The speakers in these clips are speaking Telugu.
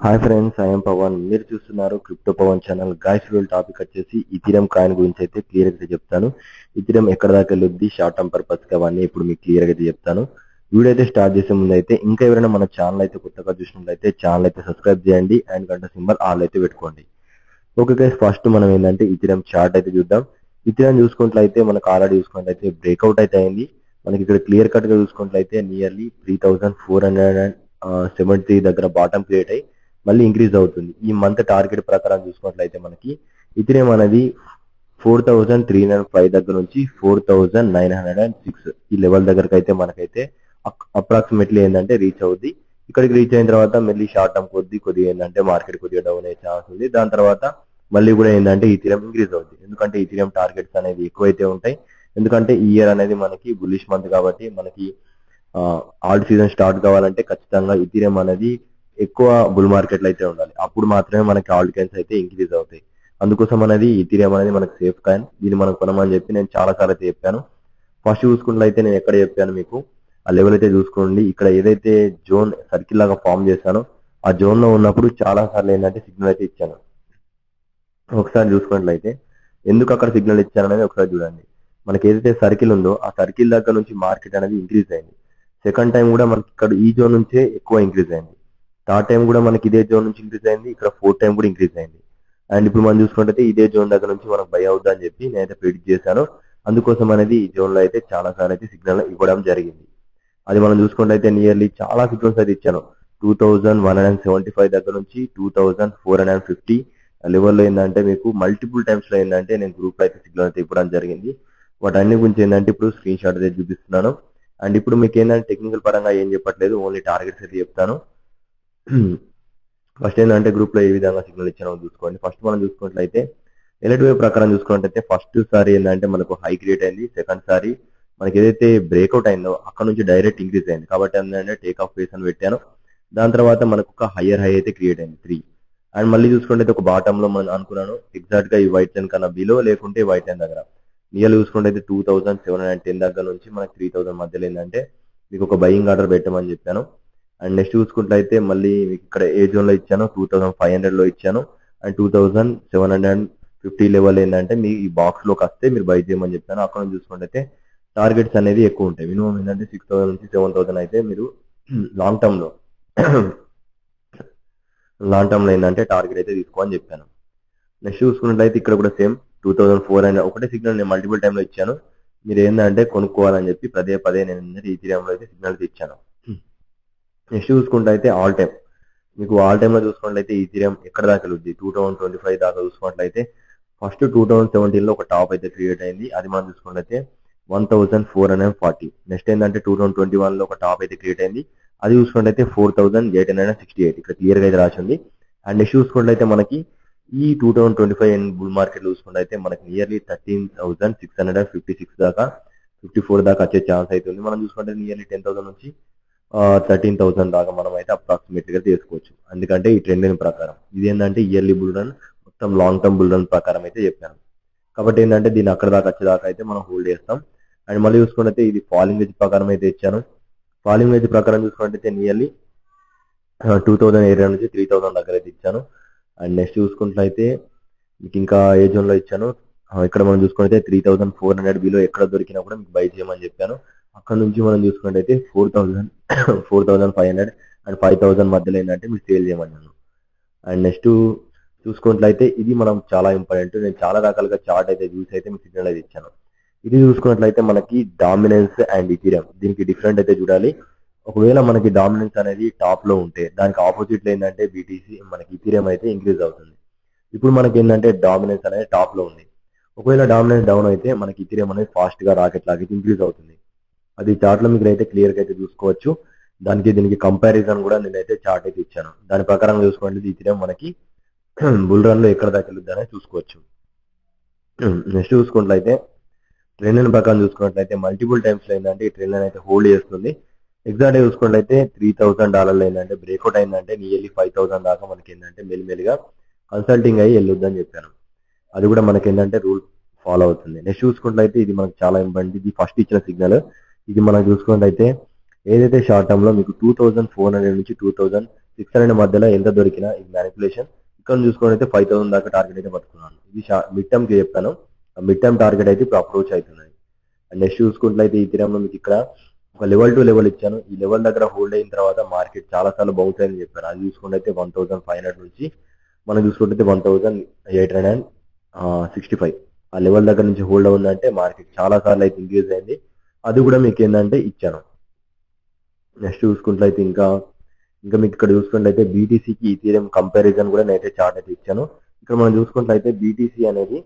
Hi friends, I'm Pawan. మీరు చూస్తున్నారు crypto Pawan channel. Guys we'll topic వచ్చేసి ఇథిరియం కాయిన్ గురించి అయితే క్లియర్ అయితే చెప్తాను. ఇథిరియం ఎక్కడ దాకా వెళ్ళొద్ది, షార్ట్ టర్మ్ పర్పస్ కి అవన్నీ ఇప్పుడు మీకు క్లియర్ అయితే చెప్తాను. వీడియో అయితే స్టార్ట్ చేసే ముందు అయితే ఇంకా ఎవరైనా మన ఛానల్ అయితే కొత్తగా చూసినట్లయితే ఛానల్ అయితే సబ్స్క్రైబ్ చేయండి అండ్ గంట సింబల్ ఆల్ అయితే పెట్టుకోండి. ఓకే గైస్, ఫస్ట్ మనం ఏంటంటే ఇథిరియం చార్ట్ అయితే చూద్దాం. ఇథిరియం చూసుకున్నట్లయితే మనకు ఆల్రెడీ చూసుకున్నట్లయితే బ్రేక్అవుట్ అయితే అయింది. మనకి ఇక్కడ క్లియర్ కట్ గా చూసుకున్నట్లయితే నియర్లీ 3473 దగ్గర బాటం క్రియేట్ అయ్యి మళ్ళీ ఇంక్రీజ్ అవుతుంది. ఈ మంత్ టార్గెట్ ప్రకారం చూసుకున్నట్లయితే మనకి ఇథిరియం అనేది 4305 దగ్గర నుంచి 4906 ఈ లెవెల్ దగ్గరకు అయితే మనకైతే అప్రాక్సిమేట్లీ ఏంటంటే రీచ్ అవుద్ది. ఇక్కడికి రీచ్ అయిన తర్వాత మళ్ళీ షార్ట్ టర్మ్ కొద్దిగా ఏంటంటే మార్కెట్ కొద్దిగా డౌన్ అయ్యే ఛాన్స్ ఉంది. దాని తర్వాత మళ్ళీ కూడా ఏంటంటే ఈథీరియం ఇంక్రీజ్ అవుతుంది. ఎందుకంటే ఈథీరియం టార్గెట్స్ అనేది ఎక్కువైతే ఉంటాయి. ఎందుకంటే ఈ ఇయర్ అనేది మనకి బుల్లిష్ మంత్ కాబట్టి మనకి ఆల్ట్ సీజన్ స్టార్ట్ కావాలంటే ఖచ్చితంగా ఈథీరియం అనేది ఎక్కువ బుల్ మార్కెట్లు అయితే ఉండాలి. అప్పుడు మాత్రమే మనకి ఆల్ట్ కాయిన్స్ అయితే ఇంక్రీజ్ అవుతాయి. అందుకోసం అనేది ఈథీరియం అనేది మనకి సేఫ్ కాయిన్. దీన్ని మనం కొనమని చెప్పి నేను చాలా సార్లు అయితే చెప్పాను. ఫస్ట్ చూసుకున్నట్లయితే నేను ఎక్కడ చెప్పాను మీకు ఆ లెవెల్ అయితే చూసుకోండి. ఇక్కడ ఏదైతే జోన్ సర్కిల్ లాగా ఫామ్ చేశానో ఆ జోన్ లో ఉన్నప్పుడు చాలా సార్లు ఏంటంటే సిగ్నల్ అయితే ఇచ్చాను. ఒకసారి చూసుకున్నట్లయితే ఎందుకు అక్కడ సిగ్నల్ ఇచ్చాను అనేది ఒకసారి చూడండి. మనకి ఏదైతే సర్కిల్ ఉందో ఆ సర్కిల్ దగ్గర నుంచి మార్కెట్ అనేది ఇంక్రీజ్ అయింది. సెకండ్ టైం కూడా మనకి ఇక్కడ ఈ జోన్ నుంచే ఎక్కువ ఇంక్రీజ్ అయింది. థర్డ్ టైం కూడా మనకి ఇదే జోన్ నుంచి ఇంక్రీజ్ అయింది. ఇక్కడ ఫోర్త్ టైం కూడా ఇంక్రీజ్ అయింది. అండ్ ఇప్పుడు మనం చూసుకుంటే ఇదే జోన్ దగ్గర నుంచి మనకు బై అవుద్దా అని చెప్పి నేనైతే ప్రిడిక్ట్ చేశాను. అందుకోసం అనేది ఈ జోన్ లో అయితే చాలా సార్లు అయితే సిగ్నల్ ఇవ్వడం జరిగింది. అది మనం చూసుకుంటే నియర్లీ చాలా సిగ్నల్స్ అయితే ఇచ్చాను. 2175 దగ్గర నుంచి 2450 లెవెల్లో ఏంటంటే మీకు మల్టిపుల్ టైమ్స్ లో ఏంటంటే నేను గ్రూప్ లో అయితే సిగ్నల్ అయితే ఇవ్వడం జరిగింది. వాటి అన్ని గురించి ఏంటంటే ఇప్పుడు స్క్రీన్ షాట్ అయితే చూపిస్తున్నాను. అండ్ ఇప్పుడు మీకు ఏంటంటే టెక్నికల్ పరంగా ఏం చెప్పట్లేదు, ఓన్లీ టార్గెట్స్ అయితే చెప్తాను. ఫస్ట్ ఏంటంటే గ్రూప్ లో ఏ విధంగా సిగ్నల్ ఇచ్చానో చూసుకోండి. ఫస్ట్ మనం చూసుకున్నట్లయితే ఎలర్ట్ వేవ్ ప్రకారం చూసుకున్నట్లయితే ఫస్ట్ సారి ఏంటంటే మనకు హై క్రియేట్ అయింది. సెకండ్ సారి మనకి ఏదైతే బ్రేక్అవుట్ అయిందో అక్కడ నుంచి డైరెక్ట్ ఇంక్రీజ్ అయింది. కాబట్టి ఏంటంటే టేక్ ఆఫ్ ఫేస్ అని పెట్టాను. దాని తర్వాత మనకు ఒక హయ్యర్ హై అయితే క్రియేట్ అయింది 3. అండ్ మళ్ళీ చూసుకుంటే ఒక బాటమ్ లో మనం అనుకున్నాను ఎగ్జాక్ట్ గా ఈ వైట్ లైన్ కన్నా బిలో లేకుంటే వైట్ లైన్ దగ్గర నియర్లీ చూసుకుంటే 2710 దగ్గర నుంచి మనకి 3000 మధ్యలో ఏంటంటే మీకు ఒక బయింగ్ ఆర్డర్ పెట్టమని చెప్పాను. అండ్ నెక్స్ట్ చూసుకున్నట్లయితే మళ్ళీ మీకు ఇక్కడ ఏ జోన్ లో ఇచ్చాను 2500 లో ఇచ్చాను. అండ్ 2750 లెవెల్ ఏంటంటే మీ ఈ బాక్స్ లోకి వస్తే మీరు బై చేయమని చెప్పాను. అక్కడ నుంచి చూసుకుంటే టార్గెట్స్ అనేది ఎక్కువ ఉంటాయి. మినిమం ఏంటంటే 6000 నుంచి 7000 అయితే మీరు లాంగ్ టర్మ్ లో ఏంటంటే టార్గెట్ అయితే తీసుకోమని చెప్పాను. నెక్స్ట్ చూసుకున్నట్లయితే ఇక్కడ కూడా సేమ్ 2400 ఒకటే సిగ్నల్ నేను మల్టిపుల్ టైమ్ లో ఇచ్చాను. మీరు ఏంటంటే కొనుక్కోవాలని చెప్పి పదే పదే నేను ఈథీరియం లో అయితే సిగ్నల్స్ ఇచ్చాను. నెక్స్ట్ చూసుకుంటే ఆల్ టైమ్ మీకు ఆల్ టైమ్ లో చూసుకున్నట్లయితే ఈథీరియం ఎక్కడ దాకా వెళ్తుంది 2025 దాకా చూసుకున్నట్లయితే ఫస్ట్ 2017 లో ఒక టాప్ అయితే క్రియేట్ అయింది. అది మనం చూసుకున్నట్లయితే 1440. నెక్స్ట్ ఏంటంటే 2021 లో ఒక టాప్ అయితే క్రియేట్ అయింది. అది చూసుకున్నట్లయితే 4868 ఇక్కడ క్లియర్ గా అయితే రాసింది. అండ్ నెక్స్ట్ చూసుకున్నట్లయితే మనకి ఈ 2025 బుల్ మార్కెట్ చూసుకున్నట్లయితే మనకి నియర్లీ 13,656 దాకా 54 దాకా వచ్చే ఛాన్స్ అయితే ఉంది. మనం చూసుకుంటే నియర్లీ 10,000 నుంచి 13,000 దాకా మనం అయితే అప్రాక్సిమేట్ గా తీసుకోవచ్చు. ఎందుకంటే ఈ ట్రెండ్ లైన్ ప్రకారం ఇది ఏంటంటే ఇయర్లీ బుల్ రన్ మొత్తం లాంగ్ టర్మ్ బుల్ రన్ ప్రకారం అయితే చెప్పాను. కాబట్టి ఏంటంటే దీన్ని అక్కడ దాకా వచ్చేదాకా అయితే మనం హోల్డ్ చేస్తాం. అండ్ మళ్ళీ చూసుకుంటే ఇది ఫాలింగ్ వెజ్ ప్రకారం అయితే ఇచ్చాను. ఫాలింగ్ వెజ్ ప్రకారం చూసుకుంటే నియర్లీ 2800 నుంచి 3000 దగ్గర అయితే ఇచ్చాను. అండ్ నెక్స్ట్ చూసుకున్నట్లయితే మీకు ఇంకా ఏ జోన్ లో ఇచ్చాను ఇక్కడ మనం చూసుకుంటే 3400 బిలో ఎక్కడ దొరికినా కూడా మీకు బై చేయమని చెప్పాను. అక్కడ నుంచి మనం చూసుకున్నట్టయితే 4500 అండ్ 5000 మధ్యలో ఏంటంటే మీరు సేల్ చేయమన్నాను. అండ్ నెక్స్ట్ చూసుకున్నట్లయితే ఇది మనం చాలా ఇంపార్టెంట్. నేను చాలా రకాలుగా చార్ట్ అయితే చూసి అయితే మీకు సిగ్నల్ అయితే ఇచ్చాను. ఇది చూసుకున్నట్లయితే మనకి డామినెన్స్ అండ్ ఇథీరియం దీనికి డిఫరెంట్ అయితే చూడాలి. ఒకవేళ మనకి డామినెన్స్ అనేది టాప్ లో ఉంటే దానికి ఆపోజిట్ లో ఏంటంటే బీటీసీ మనకి ఇథీరియం అయితే ఇంక్రీజ్ అవుతుంది. ఇప్పుడు మనకి ఏంటంటే డామినెన్స్ అనేది టాప్ లో ఉంది. ఒకవేళ డామినెన్స్ డౌన్ అయితే మనకి ఇథీరియం అనేది ఫాస్ట్ గా రాకెట్ లాగా ఇంక్రీజ్ అవుతుంది. అది చార్ట్ లో మీకు అయితే క్లియర్ గా అయితే చూసుకోవచ్చు. దానికి దీనికి కంపారిజన్ కూడా నేనైతే చార్ట్ అయితే ఇచ్చాను. దాని ప్రకారం చూసుకోండి ఇథీరియం మనకి బుల్ రన్ లో ఎక్కడ దాకా వెళ్తుందనే చూసుకోవచ్చు. నెక్స్ట్ చూసుకున్నట్లయితే ట్రెండ్ లైన్ ప్రకారం చూసుకున్నట్లయితే మల్టిపుల్ టైమ్స్ లో ఏంటంటే ఈ ట్రెండ్ లైన్ అయితే హోల్డ్ చేస్తుంది. ఎగ్జాక్ట్ గా చూసుకున్నట్లయితే $3000 ఏంటంటే బ్రేక్అవుట్ అయిందంటే నియర్లీ 5000 దాకా మనకి ఏంటంటే మెల్లిమెల్లిగా కన్సల్టింగ్ అయ్యి వెళ్ళొద్దని చెప్పాను. అది కూడా మనకి ఏంటంటే రూల్ ఫాలో అవుతుంది. నెక్స్ట్ చూసుకున్నట్లయితే ఇది మనకు చాలా ఇంపార్టెంట్. ఇది ఫస్ట్ ఇచ్చిన సిగ్నల్. ఇది మనం చూసుకున్నట్లయితే ఏదైతే షార్ట్ టర్మ్ లో మీకు 2400 నుంచి 600 మధ్యలో ఎంత దొరికినా ఇది మ్యానిపులేషన్. ఇక్కడ చూసుకొని అయితే 5000 దాకా టార్గెట్ అయితే పట్టుకున్నాను. ఇది మిడ్ టర్మ్ కి చెప్పాను. మిడ్ టర్మ్ టార్గెట్ అయితే ఇప్పుడు అప్రోచ్ అవుతున్నది. నెక్స్ట్ చూసుకున్నట్లయితే ఈ తీరంలో మీకు ఇక్కడ ఒక లెవెల్ టు లెవెల్ ఇచ్చాను. ఈ లెవెల్ దగ్గర హోల్డ్ అయిన తర్వాత మార్కెట్ చాలా సార్లు బౌన్స్ అయిందని చెప్పాను. అది చూసుకుంటే అయితే 1500 నుంచి మనం చూసుకుంటే 1865 ఆ లెవెల్ దగ్గర నుంచి హోల్డ్ అవుందంటే మార్కెట్ చాలా సార్లు అయితే ఇంక్రీజ్ అయింది. అది కూడా మీకు ఏంటంటే ఇచ్చాను. నెక్స్ట్ చూసుకుంటే ఇంకా మీకు ఇక్కడ చూసుకున్నట్లయితే బీటీసీకి ఈథీరియం కంపారిజన్ కూడా నేనైతే చార్ట్ అయితే ఇచ్చాను. ఇక్కడ మనం చూసుకున్నట్లయితే బీటీసీ అనేది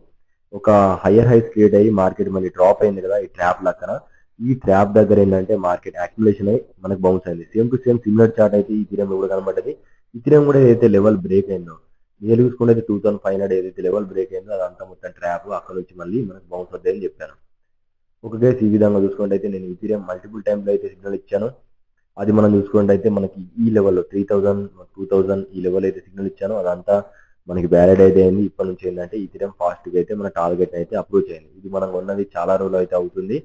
ఒక హయ్యర్ హైస్ క్రియేట్ అయ్యి మార్కెట్ మళ్ళీ డ్రాప్ అయింది కదా ఈ ట్రాప్ లక్కన. ఈ ట్రాప్ దగ్గర ఏంటంటే మార్కెట్ యాక్యుములేషన్ అయ్యి మనకు బౌన్స్ అయింది. Same to same similar chart అయితే ఈథీరియం కూడా కనబడ్డది. ఈథీరియం కూడా ఏదైతే లెవెల్ బ్రేక్ అయిందో నేను చూసుకుంటే 2500 ఏదైతే లెవెల్ బ్రేక్ అయిందో అదంతా మొత్తం ట్రాప్. అక్కడ నుంచి మళ్ళీ మనకు బౌన్స్ అవుతాయని చెప్పాను. ఒక కేసు ఈ విధంగా చూసుకుంటే అయితే నేను ఈథీరియం మల్టిపుల్ టైమ్లో అయితే సిగ్నల్ ఇచ్చాను. అది మనం చూసుకుంటే అయితే మనకి ఈ లెవెల్లో 3000 2000 ఈ లెవెల్ అయితే సిగ్నల్ ఇచ్చాను. అదంతా మనకి వ్యాలిడ్ అయితే అయింది. ఇప్పటి నుంచి ఏంటంటే ఈథీరియం ఫాస్ట్గా అయితే మన టార్గెట్ అయితే అప్రోచ్ అయింది. ఇది మనం ఉన్నది చాలా రోజులు అయితే అవుతుంది.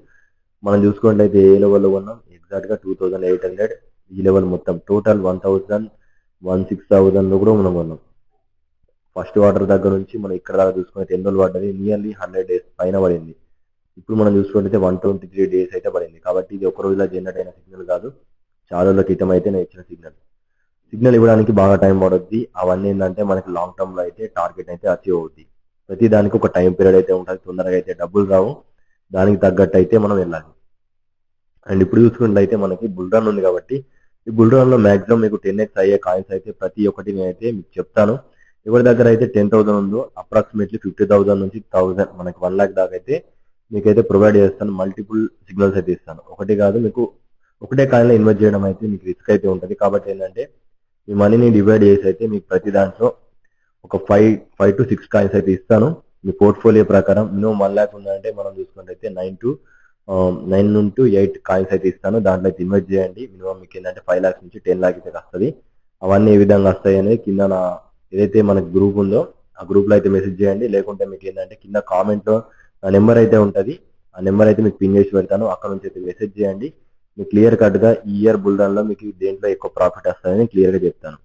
మనం చూసుకుంటే అయితే ఏ లెవెల్లో ఉన్నాం ఎగ్జాక్ట్ గా 2800 ఈ లెవెల్ మొత్తం టోటల్ 1000 6000 కూడా మనం ఉన్నాం. ఫస్ట్ వాటర్ దగ్గర నుంచి మనం ఇక్కడ దాకా చూసుకుంటే ఎన్ని రోజులు పడ్డది, నియర్లీ 100 డేస్ పైన పడింది. ఇప్పుడు మనం చూసుకుంటే 123 డేస్ అయితే పడింది. కాబట్టి ఇది ఒక రోజులో జనరేట్ అయిన సిగ్నల్ కాదు, చాలా రోజుల క్రితం అయితే నేను ఇచ్చిన సిగ్నల్ ఇవ్వడానికి బాగా టైం పడుద్ది. అవన్నీ ఏంటంటే మనకి లాంగ్ టర్మ్ లో అయితే టార్గెట్ అయితే అచీవ్ అవుద్ది. ప్రతి దానికి ఒక టైం పీరియడ్ అయితే ఉంటుంది. తొందరగా అయితే డబ్బులు రావు, దానికి తగ్గట్టు అయితే మనం వెళ్ళాలి. అండ్ ఇప్పుడు చూసుకున్నట్లయితే మనకి బుల్ రన్ ఉంది కాబట్టి ఈ బుల్ రన్ లో మాక్సిమం మీకు 10x అయ్యే కాయిన్స్ అయితే ప్రతి ఒక్కటి నేనైతే మీకు చెప్తాను. ఎవరి దగ్గర అయితే 10,000 ఉందో అప్రాక్సిమేట్లీ 50,000 నుంచి 1000 మనకి 1 lakh దాకా అయితే మీకైతే ప్రొవైడ్ చేస్తాను. మల్టిపుల్ సిగ్నల్స్ అయితే ఇస్తాను. ఒకటి కాదు, మీకు ఒకటే కాయిన్లో ఇన్వెస్ట్ చేయడం అయితే మీకు రిస్క్ అయితే ఉంటుంది. కాబట్టి ఏంటంటే మీ మనీని డివైడ్ చేసి అయితే మీకు ప్రతి దాంట్లో ఒక 5 to 6 కాయిన్స్ అయితే ఇస్తాను. మీ పోర్ట్ఫోలియో ప్రకారం మినిమం 1 lakh ఉందంటే మనం చూసుకుంటే 9 నుండి 8 కాయిన్స్ అయితే ఇస్తాను. దాంట్లో అయితే ఇన్వెస్ట్ చేయండి. మినిమం మీకు ఏంటంటే 5 lakhs నుంచి 10 lakhs అయితే వస్తుంది. అవన్నీ ఏ విధంగా వస్తాయి అనేది కింద ఏదైతే మనకి గ్రూప్ ఉందో ఆ గ్రూప్ లో అయితే మెసేజ్ చేయండి. లేకుంటే మీకు ఏంటంటే కింద కామెంట్ లో నా నెంబర్ అయితే ఉంటుంది. ఆ నెంబర్ అయితే మీకు పిన్ చేసి పెడతాను. అక్కడ నుంచి అయితే మెసేజ్ చేయండి. మీకు క్లియర్ కట్ గా ఈ ఇయర్ బుల్ రన్ లో మీకు దేంట్లో ఎక్కువ ప్రాఫిట్ వస్తుందని క్లియర్ గా చెప్తాను.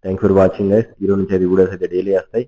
Thanks for watching guys. ఈ రోజు నుంచి అయితే వీడియోస్ అయితే డైలీ వస్తాయి.